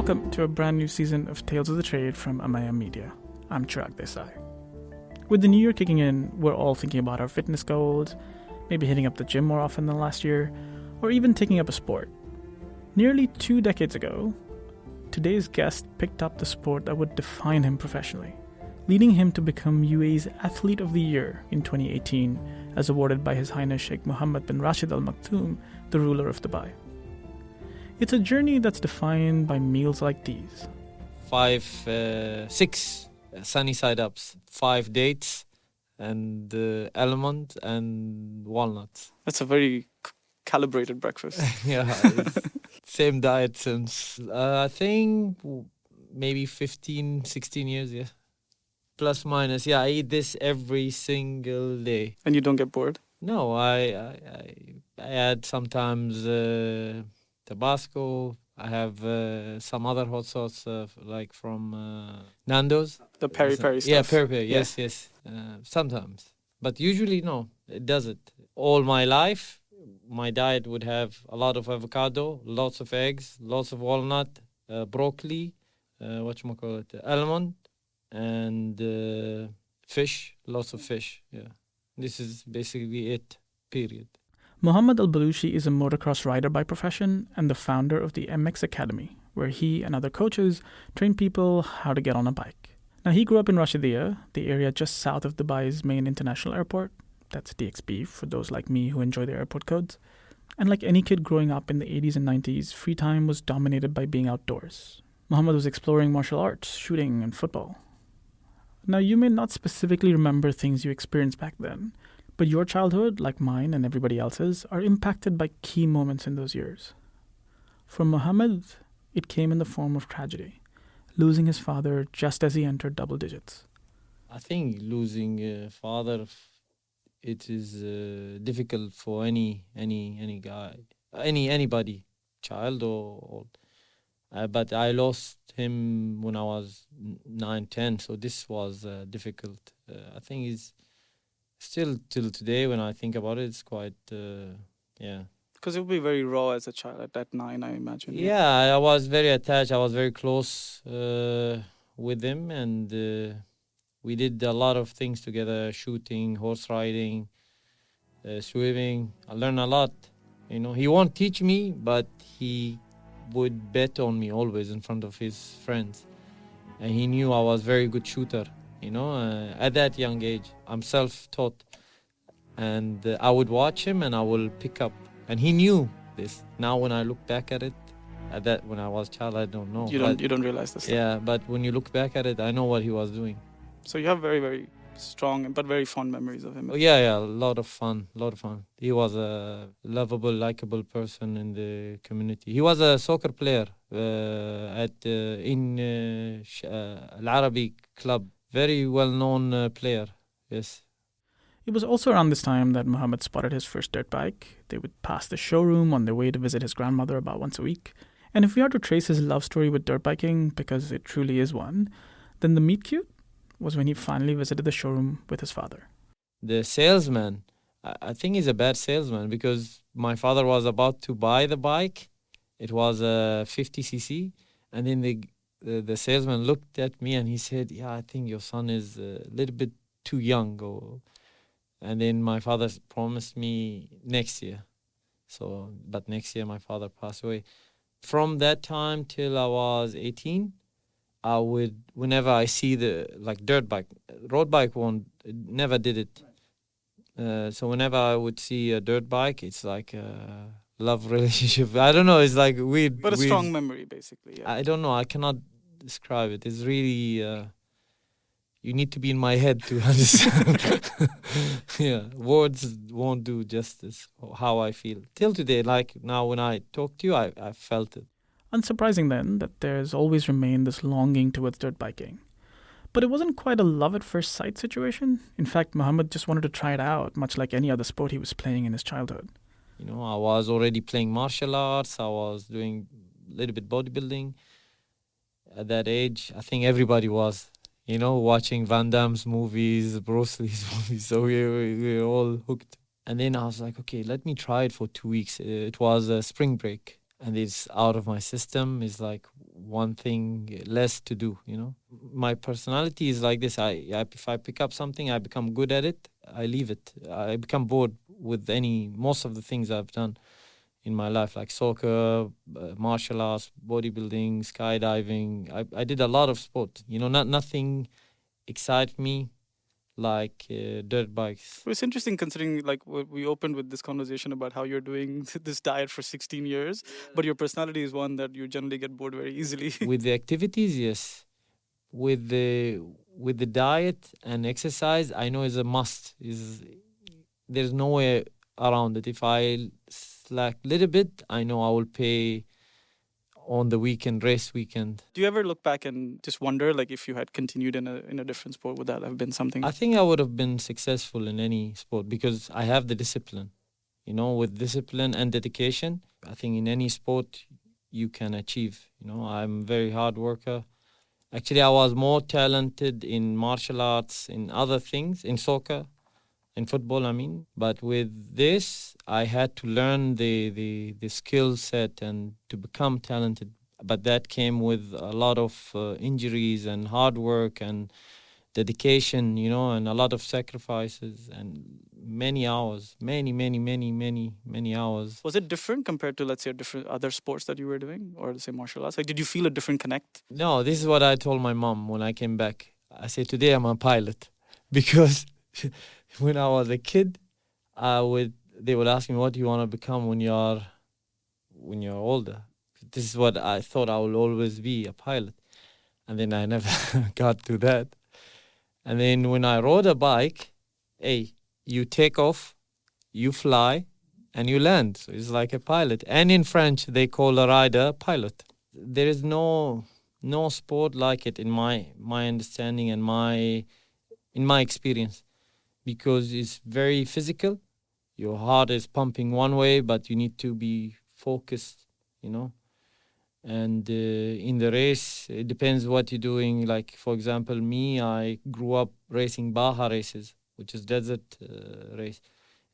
Welcome to a brand new season of Tales of the Trade from Amaya Media. I'm Chirag Desai. With the new year kicking in, we're all thinking about our fitness goals, maybe hitting up the gym more often than last year, or even taking up a sport. Nearly 2 decades ago, today's guest picked up the sport that would define him professionally, leading him to become UAE's Athlete of the Year in 2018, as awarded by His Highness Sheikh Mohammed bin Rashid Al Maktoum, the ruler of Dubai. It's a journey that's defined by meals like these. 6 sunny side ups, 5 dates, and almond and walnuts. That's a very calibrated breakfast. Yeah, same diet since, I think, maybe 15, 16 years, yeah. Plus, minus, yeah, I eat this every single day. And you don't get bored? No, I add sometimes Tabasco. I have some other hot sauce, like from Nando's. The peri-peri stuff. Yeah, peri-peri, yes. Sometimes. But usually, no, it doesn't. All my life, my diet would have a lot of avocado, lots of eggs, lots of walnut, broccoli, almond, and fish, lots of fish, yeah. This is basically it, period. Mohammed Al Balooshi is a motocross rider by profession and the founder of the MX Academy, where he and other coaches train people how to get on a bike. Now, he grew up in Rashidiyah, the area just south of Dubai's main international airport. That's DXB, for those like me who enjoy the airport codes. And like any kid growing up in the 80s and 90s, free time was dominated by being outdoors. Mohammed was exploring martial arts, shooting, and football. Now, you may not specifically remember things you experienced back then, but your childhood, like mine and everybody else's, are impacted by key moments in those years. For Mohammed, it came in the form of tragedy, losing his father just as he entered double digits. I think losing a father, it is difficult for any guy, anybody, child or old. But I lost him when I was 9, 10, so this was difficult. I think it's still till today, when I think about it, it's quite, yeah. Because it would be very raw as a child at that 9, I imagine. Yeah, I was very attached. I was very close with him, and we did a lot of things together, shooting, horse riding, swimming. I learned a lot. You know, he won't teach me, but he would bet on me always in front of his friends. And he knew I was a very good shooter. You know, at that young age, I'm self-taught. And I would watch him and I will pick up. And he knew this. Now when I look back at it, when I was a child, I don't know. You don't realize this. Yeah, but when you look back at it, I know what he was doing. So you have very, very strong but very fond memories of him. Oh, yeah, a lot of fun. He was a lovable, likable person in the community. He was a soccer player in Al Arabi club. Very well-known player, yes. It was also around this time that Mohammed spotted his first dirt bike. They would pass the showroom on their way to visit his grandmother about once a week. And if we are to trace his love story with dirt biking, because it truly is one, then the meet cute was when he finally visited the showroom with his father. The salesman, I think he's a bad salesman, because my father was about to buy the bike. It was a 50cc, and then the salesman looked at me and he said, "Yeah, I think your son is a little bit too young." And then my father promised me next year. But next year my father passed away. From that time till I was 18, I would, whenever I see dirt bike, road bike never did it. So whenever I would see a dirt bike, it's like a love relationship. I don't know, it's like weird. But a strong memory, basically. Yeah. I don't know, I cannot describe it. It's really, you need to be in my head to understand. Yeah, words won't do justice how I feel. Till today, like now when I talk to you, I felt it. Unsurprising then that there's always remained this longing towards dirt biking. But it wasn't quite a love at first sight situation. In fact, Mohammed just wanted to try it out, much like any other sport he was playing in his childhood. You know, I was already playing martial arts. I was doing a little bit bodybuilding. At that age, I think everybody was, you know, watching Van Damme's movies, Bruce Lee's movies. So we were all hooked. And then I was like, okay, let me try it for 2 weeks. It was a spring break. and it's out of my system. It's like one thing less to do, you know. My personality is like this. If I pick up something, I become good at it. I leave it. I become bored with most of the things I've done in my life, like soccer, martial arts, bodybuilding, skydiving. I did a lot of sport. You know, nothing excites me like dirt bikes. Well, it's interesting considering, like, we opened with this conversation about how you're doing this diet for 16 years, but your personality is one that you generally get bored very easily. With the activities, yes. With the diet and exercise, I know is a must. There's no way around it. If I slack a little bit, I know I will pay on the weekend, race weekend. Do you ever look back and just wonder, like, if you had continued in a different sport, would that have been something? I think I would have been successful in any sport because I have the discipline. You know, with discipline and dedication, I think in any sport you can achieve. You know, I'm a very hard worker. Actually, I was more talented in martial arts, in other things, in soccer, in football, I mean. But with this, I had to learn the skill set and to become talented. But that came with a lot of injuries and hard work and dedication, you know, and a lot of sacrifices and many hours, many hours. Was it different compared to, let's say, different other sports that you were doing, or let's say martial arts? Like, did you feel a different connect? No, this is what I told my mom when I came back. I said, today I'm a pilot. Because when I was a kid, they would ask me, what do you want to become when you're older? This is what I thought I will always be, a pilot. And then I never got to that. And then when I rode a bike, hey, you take off, you fly, and you land. So it's like a pilot. And in French, they call a rider pilot. There is no sport like it in my understanding and in my experience, because it's very physical. Your heart is pumping one way, but you need to be focused, you know. And in the race, it depends what you're doing. Like, for example, me, I grew up racing Baja races, which is desert race.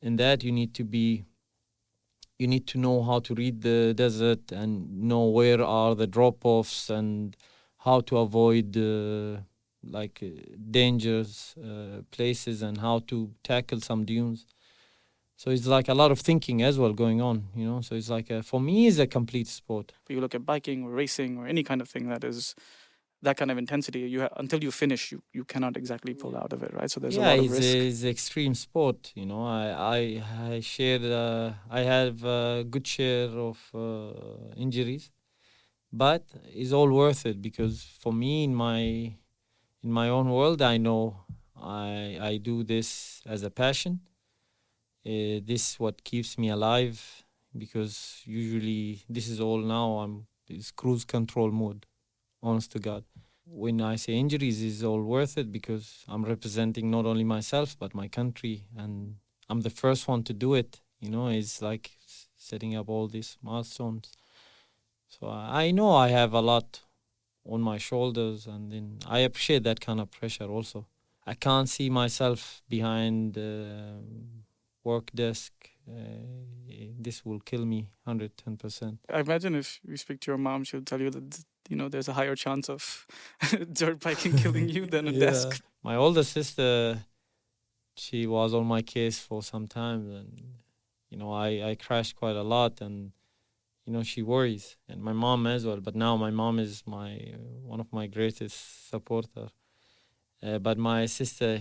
In that, you need to know how to read the desert and know where are the drop-offs and how to avoid dangerous places and how to tackle some dunes. So it's like a lot of thinking as well going on, you know. So it's like, for me, it's a complete sport. You look at biking or racing or any kind of thing that is that kind of intensity, until you finish, you cannot exactly pull out of it, right? So there's a lot of risk. It's extreme sport, you know. I have a good share of injuries, but it's all worth it, because for me, in my own world, I know I do this as a passion. This is what keeps me alive, because usually this is all now it's cruise control mode, honest to God. When I say injuries, it's all worth it, because I'm representing not only myself but my country, and I'm the first one to do it. You know, it's like setting up all these milestones. So I know I have a lot on my shoulders, and then I appreciate that kind of pressure also. I can't see myself behind work desk. This will kill me 110%. I imagine if you speak to your mom, she'll tell you that, you know, there's a higher chance of dirt biking killing you than a desk. My older sister, she was on my case for some time, and you know, I crashed quite a lot, and you know, she worries, and my mom as well. But now my mom is one of my greatest supporter. But my sister,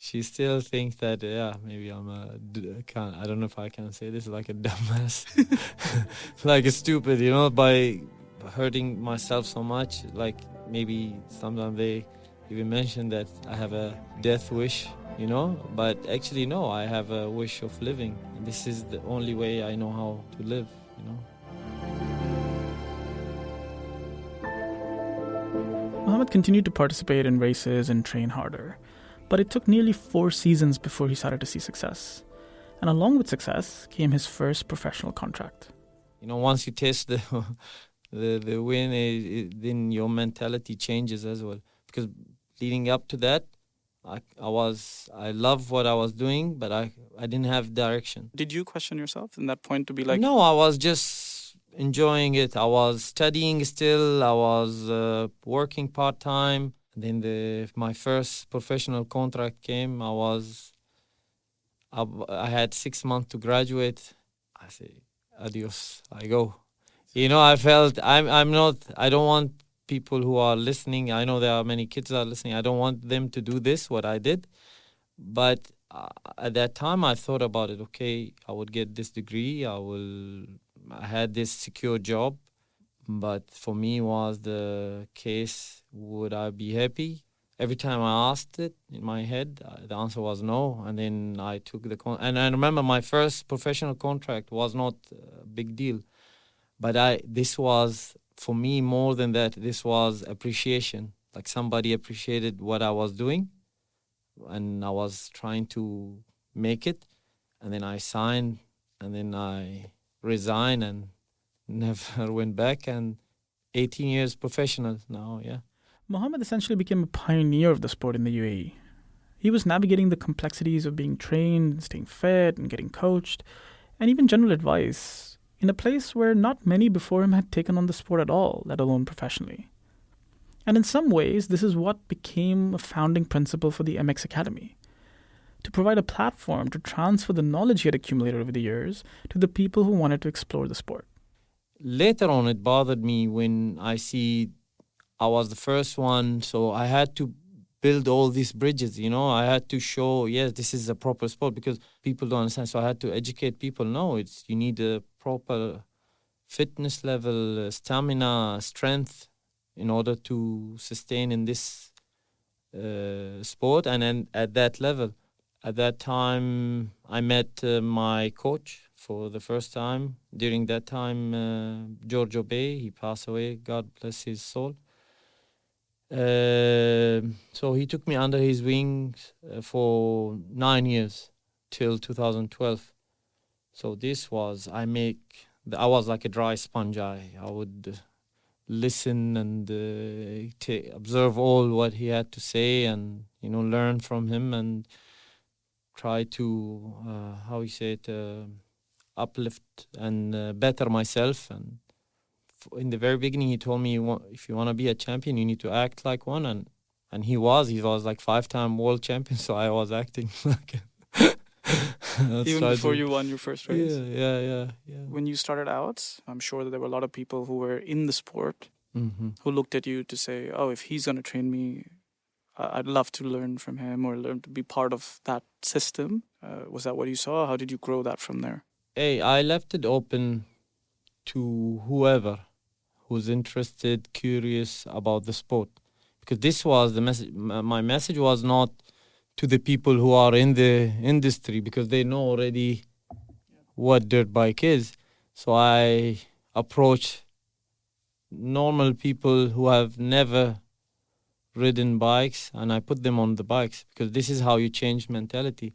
she still thinks that, maybe I don't know if I can say this, like a dumbass, like a stupid, you know, by hurting myself so much. Like, maybe sometimes they even mention that I have a death wish, you know, but actually, no, I have a wish of living. And this is the only way I know how to live, you know. Mohammed continued to participate in races and train harder. But it took nearly 4 seasons before he started to see success. And along with success came his first professional contract. You know, once you taste the win, then your mentality changes as well. Because leading up to that, I love what I was doing, but I didn't have direction. Did you question yourself in that point to be like... No, I was just enjoying it. I was studying still. I was working part-time. Then my first professional contract came. I had 6 months to graduate. I say, adios, I go. I felt I don't want people who are listening. I know there are many kids that are listening. I don't want them to do this, what I did. But at that time, I thought about it. Okay, I would get this degree. I had this secure job. But for me was the case, would I be happy? Every time I asked it in my head, the answer was no. And then I took and I remember my first professional contract was not a big deal. But this was, for me, more than that, this was appreciation. Like somebody appreciated what I was doing, and I was trying to make it. And then I signed, and then I resigned and never went back. And 18 years professional now, yeah. Mohammed essentially became a pioneer of the sport in the UAE. He was navigating the complexities of being trained, staying fit, and getting coached, and even general advice in a place where not many before him had taken on the sport at all, let alone professionally. And in some ways, this is what became a founding principle for the MX Academy, to provide a platform to transfer the knowledge he had accumulated over the years to the people who wanted to explore the sport. Later on, it bothered me when I see I was the first one, so I had to build all these bridges, I had to show, yes, this is a proper sport, because people don't understand. So I had to educate people. No, you need a proper fitness level, stamina, strength in order to sustain in this sport. And then at that level, at that time, I met my coach for the first time. During that time, Giorgio Bay, he passed away, God bless his soul. So he took me under his wings for 9 years till 2012. So I was like a dry sponge. I would listen and observe all what he had to say, and learn from him and try to uplift and better myself. And in the very beginning, he told me, if you want to be a champion, you need to act like one. And he was like 5-time world champion. So I was acting like it. Even before you won your first race? Yeah. When you started out, I'm sure that there were a lot of people who were in the sport who looked at you to say, oh, if he's going to train me, I'd love to learn from him or learn to be part of that system. Was that what you saw? How did you grow that from there? Hey, I left it open to whoever who's interested, curious about the sport. Because this was the message. My message was not to the people who are in the industry, because they know already what dirt bike is. So I approach normal people who have never ridden bikes, and I put them on the bikes, because this is how you change mentality.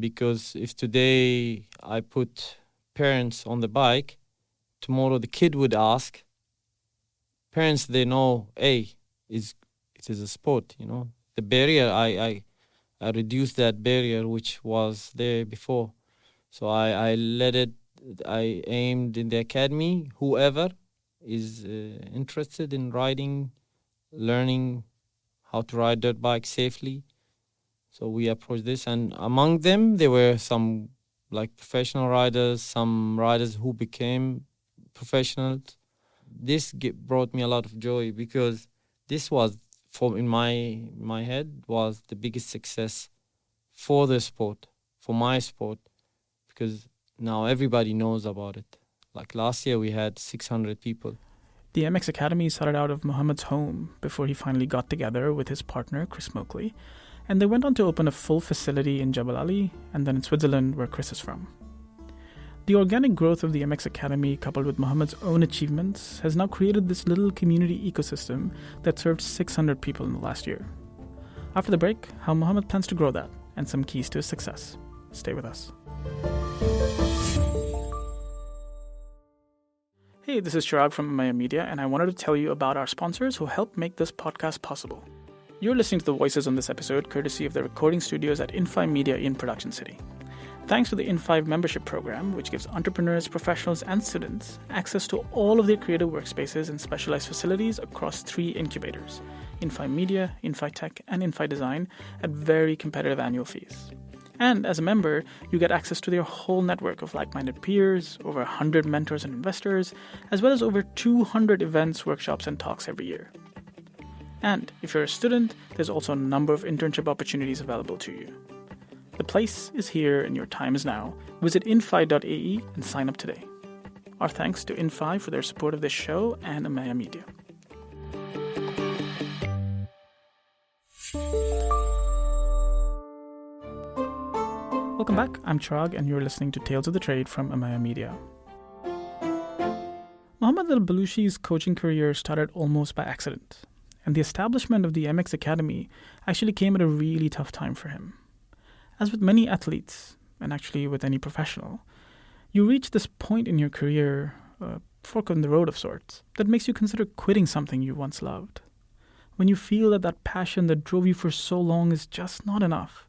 Because if today I put parents on the bike, tomorrow the kid would ask. Parents, they know, hey, it is a sport, The barrier, I reduced that barrier which was there before. So I aimed in the academy, whoever is interested in riding, learning how to ride dirt bike safely. So we approached this, and among them, there were some like professional riders, some riders who became professionals. This brought me a lot of joy, because this was, in my head, was the biggest success for the sport, for my sport, because now everybody knows about it. Like last year, we had 600 people. The MX Academy started out of Mohammed's home before he finally got together with his partner, Chris Moakley, and they went on to open a full facility in Jebel Ali and then in Switzerland, where Chris is from. The organic growth of the MX Academy, coupled with Mohammed's own achievements, has now created this little community ecosystem that served 600 people in the last year. After the break, how Mohammed plans to grow that and some keys to his success. Stay with us. Hey, this is Chirag from Maya Media, and I wanted to tell you about our sponsors who help make this podcast possible. You're listening to the voices on this episode courtesy of the recording studios at In5 Media in Production City. Thanks to the In5 membership program, which gives entrepreneurs, professionals, and students access to all of their creative workspaces and specialized facilities across 3 incubators, In5 Media, In5 Tech, and In5 Design, at very competitive annual fees. And as a member, you get access to their whole network of like-minded peers, over 100 mentors and investors, as well as over 200 events, workshops, and talks every year. And if you're a student, there's also a number of internship opportunities available to you. The place is here and your time is now. Visit in5.ae and sign up today. Our thanks to In5 for their support of this show and Amaya Media. Welcome back. I'm Chirag and you're listening to Tales of the Trade from Amaya Media. Mohammed Al Balooshi's coaching career started almost by accident, and the establishment of the MX Academy actually came at a really tough time for him. As with many athletes, and actually with any professional, you reach this point in your career, a fork in the road of sorts, that makes you consider quitting something you once loved. When you feel that passion that drove you for so long is just not enough.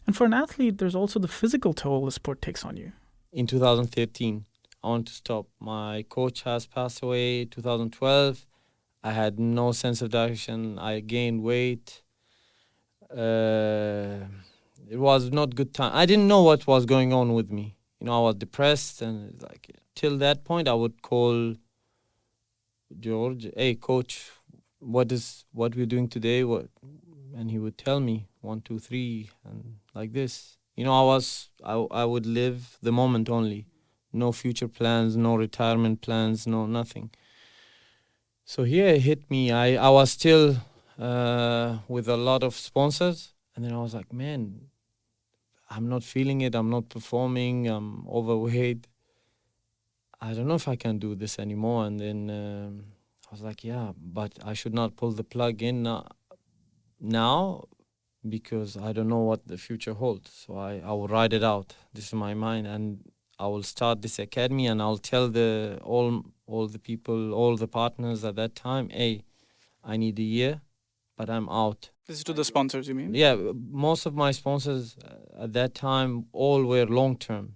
And for an athlete, there's also the physical toll the sport takes on you. In 2013, I wanted to stop. My coach has passed away. 2012, I had no sense of direction. I gained weight. It was not good time. I didn't know what was going on with me. I was depressed, and till that point, I would call George, "Hey, coach, what we're doing today?" And he would tell me 1, 2, 3, and like this. I would live the moment only. No future plans, no retirement plans, no nothing. So here it hit me. I was still with a lot of sponsors, and then I was like, man, I'm not feeling it. I'm not performing. I'm overweight. I don't know if I can do this anymore. And then I was like, yeah, but I should not pull the plug in now because I don't know what the future holds. So I will ride it out. This is my mind, and I will start this academy, and I'll tell all the people, all the partners at that time, hey, I need a year, but I'm out. This is to the sponsors, you mean? Yeah, most of my sponsors at that time all were long term,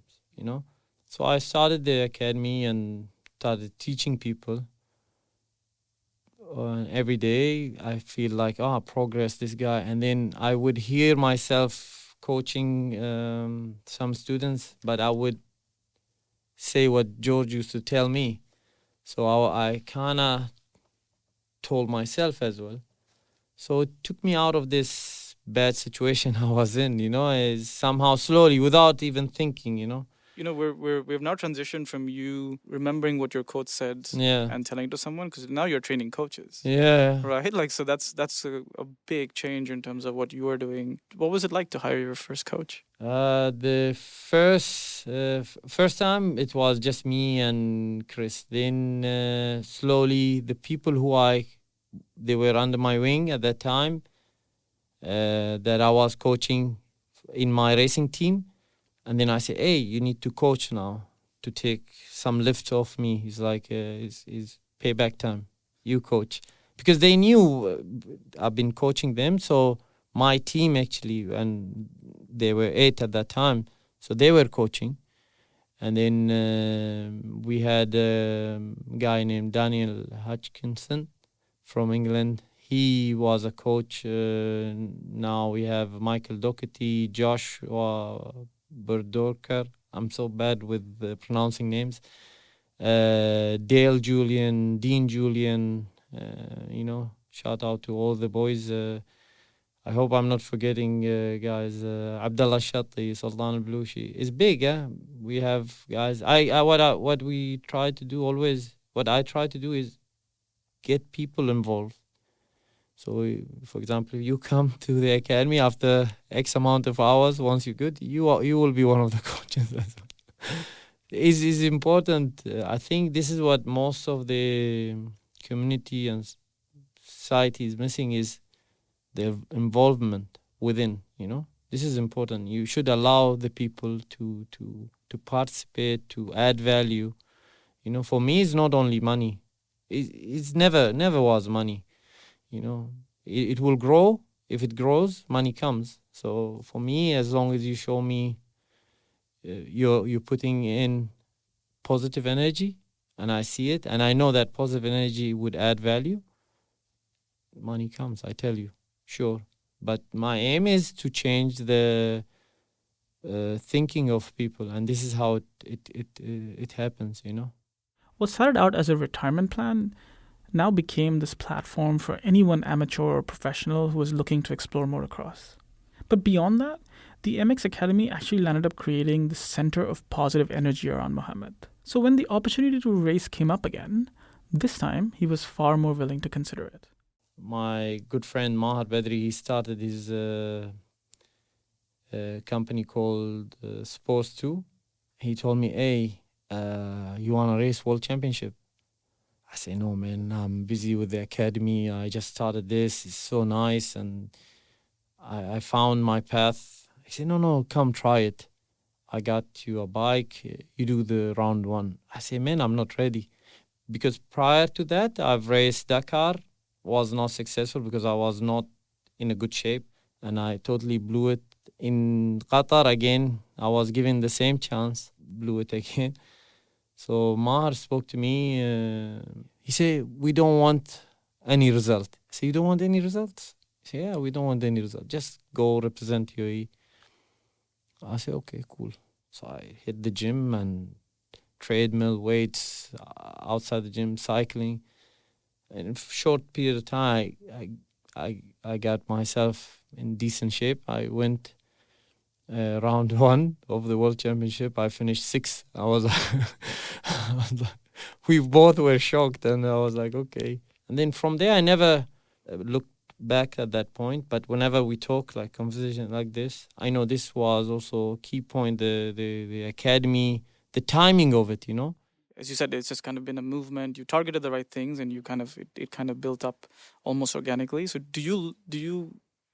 So I started the academy and started teaching people. Every day I feel like, progress, this guy. And then I would hear myself coaching some students, but I would say what George used to tell me. So I kind of told myself as well. So it took me out of this bad situation I was in, somehow slowly, without even thinking, We've now transitioned from you remembering what your coach said and telling it to someone, because now you're training coaches. Yeah. Right? So that's a big change in terms of what you are doing. What was it like to hire your first coach? The first time it was just me and Chris. Then slowly the people they were under my wing at that time, that I was coaching in my racing team. And then I said, hey, you need to coach now to take some lift off me. He's like, it's payback time. You coach. Because they knew I've been coaching them. So my team actually, and they were 8 at that time, so they were coaching. And then we had a guy named Daniel Hutchinson from England. He was a coach. Now we have Michael Doherty, Joshua Berdorker. I'm so bad with pronouncing names. Dale Julian, Dean Julian, shout out to all the boys. I hope I'm not forgetting guys. Abdullah Shatti, Sultan Al Balooshi. It's big, yeah. We have guys. What we try to do always, what I try to do is get people involved. So, for example, if you come to the academy after X amount of hours, once you're good, you will be one of the coaches. It's important. I think this is what most of the community and society is missing, is the involvement within. This is important. You should allow the people to participate, to add value. For me, it's not only money. It's never was money. it will grow. If it grows, money comes. So for me, as long as you show me you're putting in positive energy, and I see it, and I know that positive energy would add value, money comes, I tell you, sure. But my aim is to change the thinking of people, and this is how it happens, you know. What started out as a retirement plan now became this platform for anyone amateur or professional who was looking to explore motocross. But beyond that, the MX Academy actually landed up creating the center of positive energy around Mohammed. So when the opportunity to race came up again, this time he was far more willing to consider it. My good friend Mahar Badri, he started his company called Sports 2. He told me, hey, you want to race World Championship? I say, no, man, I'm busy with the academy. I just started this. It's so nice. And I found my path. He said, no, come try it. I got you a bike. You do the round one. I say, man, I'm not ready. Because prior to that, I've raced Dakar. Was not successful because I was not in a good shape. And I totally blew it. In Qatar, again, I was given the same chance. Blew it again. So Mahar spoke to me. He said, we don't want any result. I said, you don't want any results? He said, yeah, we don't want any result. Just go represent UAE. I said, okay, cool. So I hit the gym and treadmill, weights, outside the gym, cycling. And in a short period of time, I got myself in decent shape. I went round one of the World Championship. I finished sixth. I was we both were shocked, and I was like, okay. And then from there, I never looked back at that point. But whenever we talk, like conversation like this, I know this was also a key point, the academy, the timing of it, you know. As you said, it's just kind of been a movement. You targeted the right things, and you kind of it kind of built up almost organically. So do you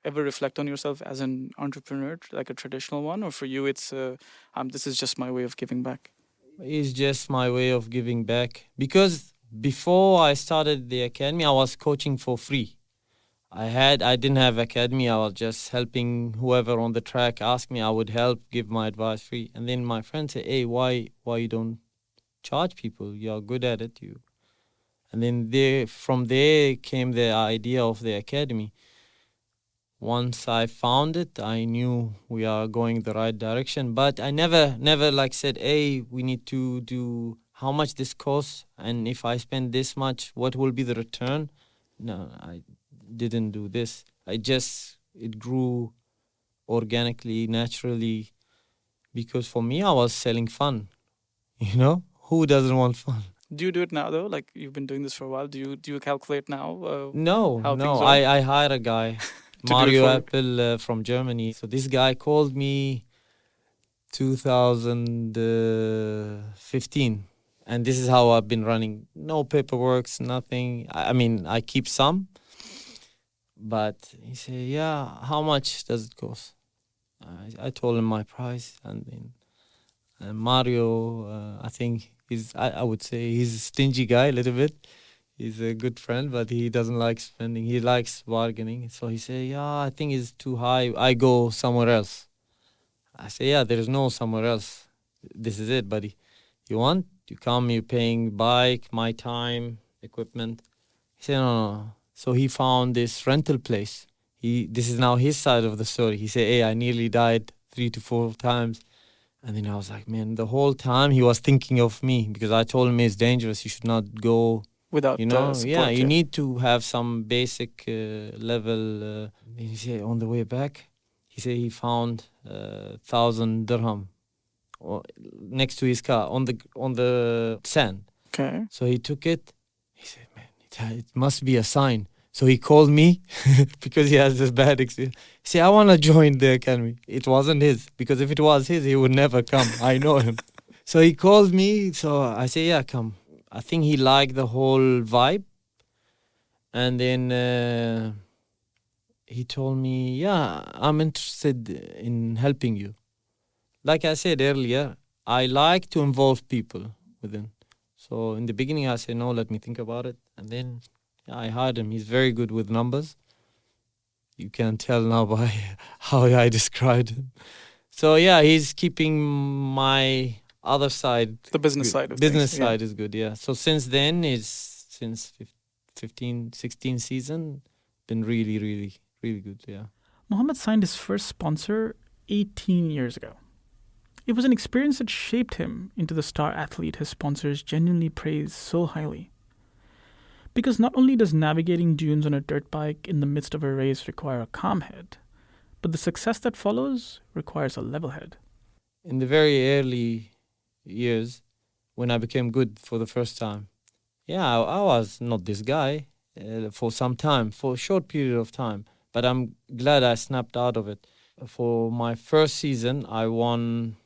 ever reflect on yourself as an entrepreneur, like a traditional one, or for you it's this is just my way of giving back? It's just my way of giving back, because before I started the academy, I was coaching for free. I didn't have academy. I was just helping whoever on the track asked me. I would help, give my advice free. And then my friend said, hey, why you don't charge people? You're good at it. And then from there came the idea of the academy. Once I found it, I knew we are going the right direction. But I never like said, hey, we need to do how much this costs, and if I spend this much, what will be the return? No, I didn't do this. It grew organically, naturally, because for me, I was selling fun. You know, who doesn't want fun? Do you do it now though? Like, you've been doing this for a while. Do you calculate now? No. I hire a guy, Mario Apple from Germany. So this guy called me 2015, and this is how I've been running. No paperwork, nothing. I mean, I keep some, but he said, "Yeah, how much does it cost?" I told him my price, and then Mario, I think I would say he's a stingy guy a little bit. He's a good friend, but he doesn't like spending. He likes bargaining. So he said, yeah, I think it's too high. I go somewhere else. I say, yeah, there's no somewhere else. This is it, buddy. You want? You come, you're paying bike, my time, equipment. He said, no. So he found this rental place. This is now his side of the story. He said, hey, I nearly died 3 to 4 times. And then I was like, man, the whole time he was thinking of me, because I told him it's dangerous. You should not go without support. Yeah, you need to have some basic level. He said on the way back, he said he found 1,000 dirham next to his car on the sand. Okay. So he took it. He said, man, it must be a sign. So he called me because he has this bad experience. He said, I want to join the academy. It wasn't his, because if it was his, he would never come. I know him. So he called me. So I said, yeah, come. I think he liked the whole vibe. And then he told me, yeah, I'm interested in helping you. Like I said earlier, I like to involve people within. So in the beginning, I said, no, let me think about it. And then I hired him. He's very good with numbers. You can tell now by how I described him. So yeah, he's keeping my other side. The business good. side of business things. side is good, yeah. So since then, since 15, 16 season, been really, really, really good, yeah. Mohammed signed his first sponsor 18 years ago. It was an experience that shaped him into the star athlete his sponsors genuinely praise so highly. Because not only does navigating dunes on a dirt bike in the midst of a race require a calm head, but the success that follows requires a level head. In the very early years, when I became good for the first time, yeah, I was not this guy for some time, for a short period of time. But I'm glad I snapped out of it. For my first season, I won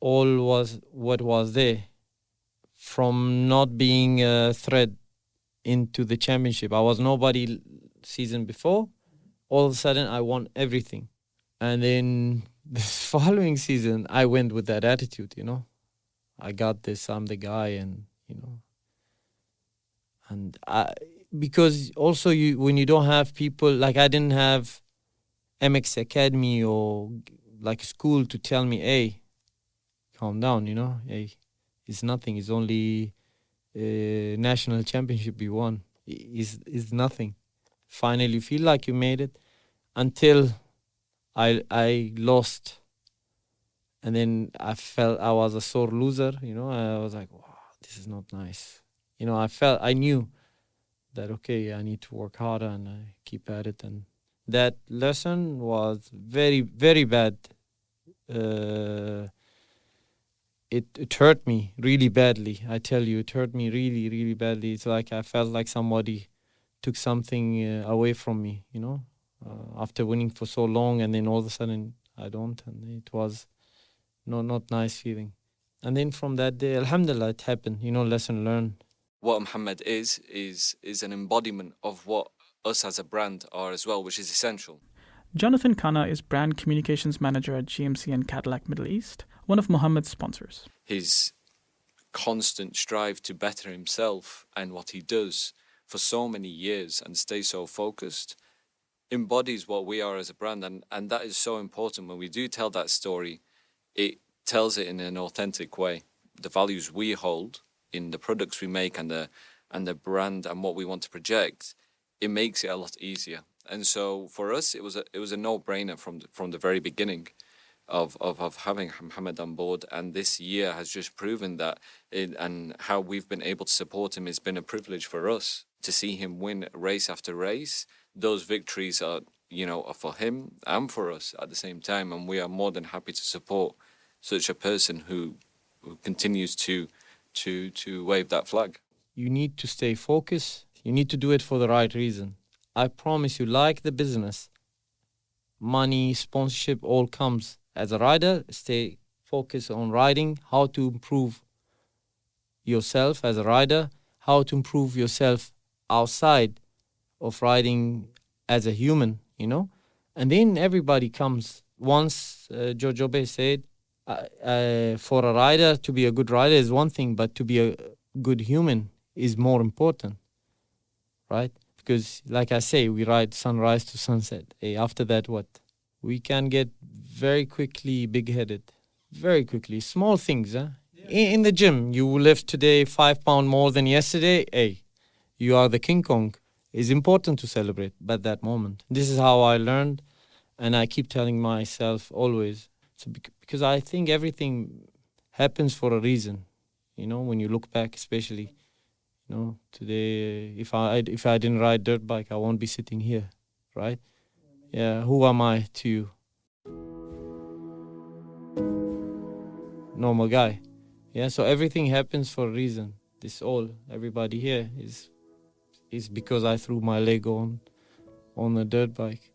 what was there. From not being a threat into the championship. I was nobody season before. All of a sudden, I won everything. And then the following season, I went with that attitude, I got this, I'm the guy, and, And because also when you don't have people, like I didn't have MX Academy or like school to tell me, hey, calm down, hey, it's nothing. It's only a national championship you won. It's nothing. Finally, you feel like you made it until I lost. And then I felt I was a sore loser, I was like, wow, this is not nice. I knew that, okay, I need to work harder and I keep at it. And that lesson was very, very bad. It hurt me really badly. I tell you, it hurt me really, really badly. It's like I felt like somebody took something away from me, after winning for so long, and then all of a sudden I don't. And it was not nice feeling. And then from that day, alhamdulillah, it happened, lesson learned. What Mohammed is an embodiment of what us as a brand are as well, which is essential. Jonathan Khanna is brand communications manager at GMC and Cadillac Middle East, one of Mohammed's sponsors. His constant strive to better himself and what he does for so many years and stay so focused embodies what we are as a brand. And that is so important. When we do tell that story, it tells it in an authentic way. The values we hold in the products we make and the brand and what we want to project, it makes it a lot easier. And so for us, it was a no-brainer from the very beginning of having Mohammed on board. And this year has just proven that, and how we've been able to support him has been a privilege for us to see him win race after race. Those victories are for him and for us at the same time. And we are more than happy to support such a person who continues to wave that flag. You need to stay focused. You need to do it for the right reason. I promise you, like the business, money, sponsorship, all comes. As a rider, stay focused on riding, how to improve yourself as a rider, how to improve yourself outside of riding as a human, And then everybody comes. Once Jojobe said, for a rider, to be a good rider is one thing, but to be a good human is more important, right? Because, like I say, we ride sunrise to sunset. Hey, after that, what? We can get very quickly big-headed. Very quickly. Small things, huh? Yeah. In the gym, you lift today 5 pounds more than yesterday. Hey, you are the King Kong. It's important to celebrate at that moment. This is how I learned, and I keep telling myself always. So because I think everything happens for a reason. When you look back, especially. Today, if I didn't ride dirt bike, I won't be sitting here, right? Yeah, who am I to you? Normal guy. Yeah, so everything happens for a reason. Everybody here is because I threw my leg on a dirt bike.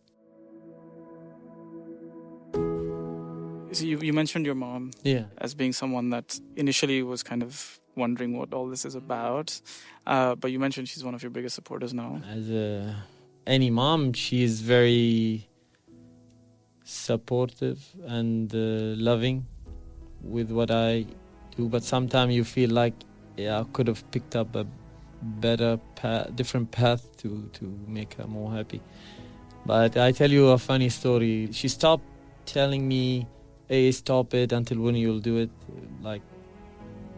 So you mentioned your mom as being someone that initially was kind of wondering what all this is about. But you mentioned she's one of your biggest supporters now. As any mom, she is very supportive and loving with what I do. But sometimes you feel like, I could have picked up a better different path to make her more happy. But I tell you a funny story. She stopped telling me, hey, stop it, until when you'll do it, like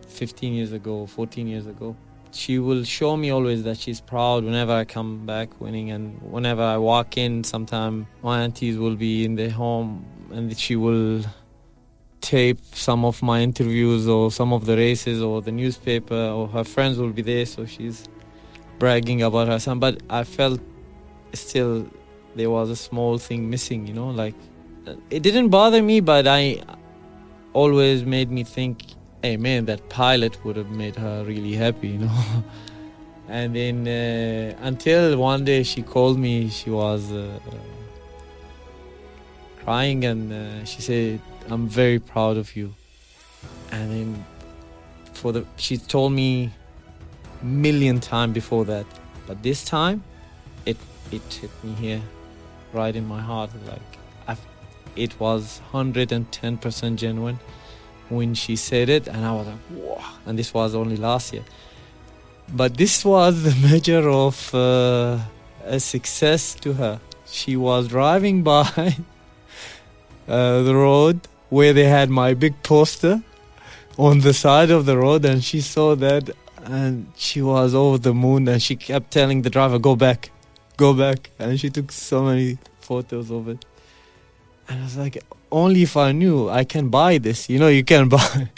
15 years ago, 14 years ago. She will show me always that she's proud whenever I come back winning, and whenever I walk in, sometime my aunties will be in their home and she will tape some of my interviews or some of the races or the newspaper, or her friends will be there, so she's bragging about her son. But I felt still there was a small thing missing, you know, like it didn't bother me, but I always made me think, hey man, that pilot would have made her really happy, you know. And then until one day she called me, she was crying, and she said, I'm very proud of you. And then she told me a million times before that, but this time it hit me here, right in my heart. Like it was 110% genuine when she said it, and I was like, whoa. And this was only last year, but this was the measure of a success to her. She was driving by the road where they had my big poster on the side of the road, and she saw that, and she was over the moon, and she kept telling the driver, go back, and she took so many photos of it. And I was like, only if I knew I can buy this, you know, you can buy.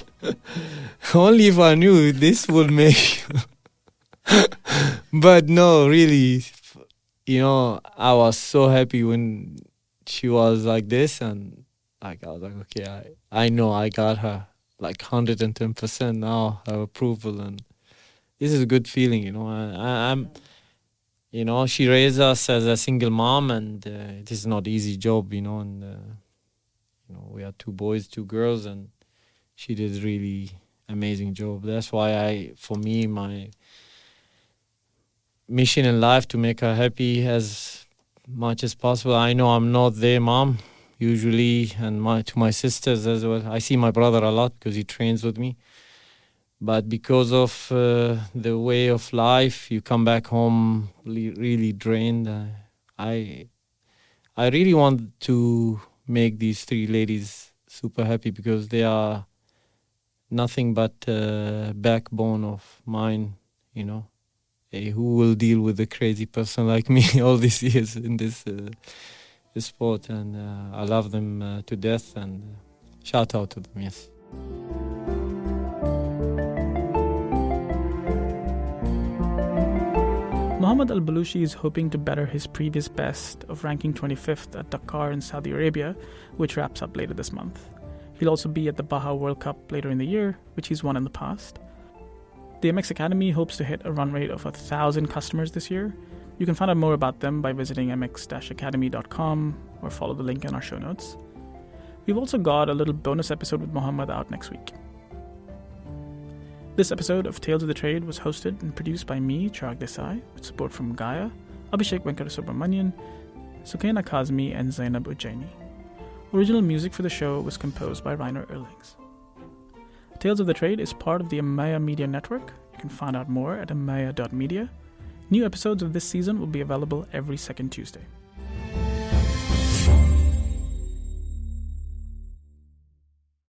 Only if I knew this would make. But no, really, you know, I was so happy when she was like this, and like I was like, okay, I know I got her like 110% now, her approval, and this is a good feeling, you know. I'm, you know, she raised us as a single mom, and it is not easy job, you know, and you know, we had 2 boys, 2 girls, and she did really amazing job. That's why for me, my mission in life to make her happy as much as possible. I know I'm not their mom usually, and to my sisters as well. I see my brother a lot because he trains with me. But because of the way of life, you come back home really drained. I really want to make these 3 ladies super happy, because they are nothing but backbone of mine, you know. Who will deal with a crazy person like me all these years in this sport, and I love them to death, and shout out to them, yes. Mohammed Al Balooshi is hoping to better his previous best of ranking 25th at Dakar in Saudi Arabia, which wraps up later this month. He'll also be at the Baja World Cup later in the year, which he's won in the past. The MX Academy hopes to hit a run rate of 1,000 customers this year. You can find out more about them by visiting mx-academy.com or follow the link in our show notes. We've also got a little bonus episode with Mohammed out next week. This episode of Tales of the Trade was hosted and produced by me, Chirag Desai, with support from Gaya, Abhishek Venkatasubramanian, Sukayna Kazmi, and Zainab Ujjaini. Original music for the show was composed by Rainer Erlings. Tales of the Trade is part of the Amaya Media Network. You can find out more at amaya.media. New episodes of this season will be available every second Tuesday.